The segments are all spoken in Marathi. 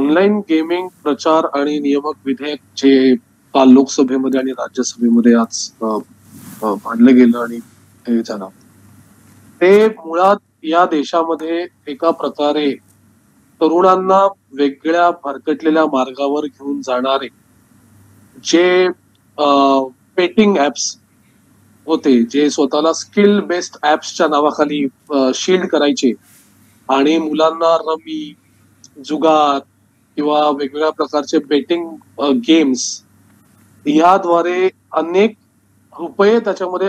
ऑनलाईन गेमिंग प्रचार आणि नियामक विधेयक जे काल लोकसभेमध्ये आणि राज्यसभेमध्ये आज मांडलं गेलं आणि हे झालं, ते मुळात या देशामध्ये एका प्रकारे तरुणांना वेगळ्या भरकटलेल्या मार्गावर घेऊन जाणारे जे पेटिंग ऍप्स होते, जे स्वतःला स्किल बेस्ड ऍप्सच्या नावाखाली शील्ड करायचे आणि मुलांना रमी, जुगार किंवा वेगवेगळ्या प्रकारचे बेटिंग गेम्स याद्वारे अनेक रुपये त्याच्यामध्ये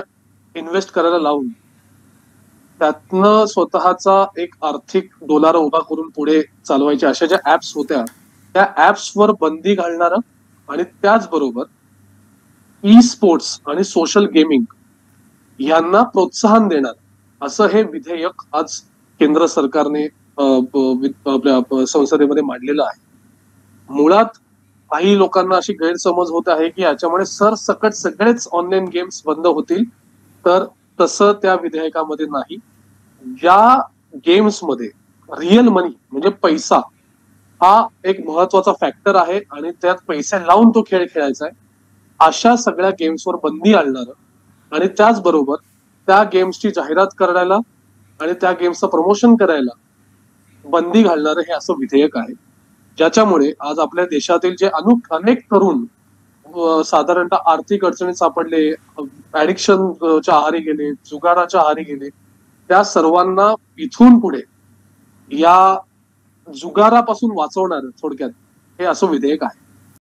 इन्व्हेस्ट करायला लावून त्यातनं स्वतःचा एक आर्थिक डोलारा उभा करून पुढे चालवायचे अशा ज्या ऍप्स होत्या, त्या ऍप्सवर बंदी घालणारं आणि त्याचबरोबर ई स्पोर्ट्स आणि सोशल गेमिंग यांना प्रोत्साहन देणार असं हे विधेयक आज केंद्र सरकारने आपल्या संसदेमध्ये मांडलेलं आहे. मुळात काही लोकांना अशी गैरसमज होत आहे की याच्यामुळे सरसकट सगळेच ऑनलाईन गेम्स बंद होतील, तर तसं त्या विधेयकामध्ये नाही. या गेम्समध्ये रिअल मनी म्हणजे पैसा हा एक महत्वाचा फॅक्टर आहे आणि त्यात पैसे लावून तो खेळ खेळायचा आहे. अशा सगळ्या गेम्सवर बंदी आणणार आणि त्याचबरोबर त्या गेम्सची जाहिरात करायला आणि त्या गेम्सचं प्रमोशन करायला बंदी घालणारं हे असं विधेयक आहे, ज्याच्यामुळे आज आपल्या देशातील जे अनेक तरुण साधारणतः आर्थिक अडचणीत सापडले, ऍडिक्शनच्या आहारी गेले, जुगाराच्या आहारी गेले, त्या सर्वांना इथून पुढे या जुगारापासून वाचवणार थोडक्यात हे असं विधेयक आहे.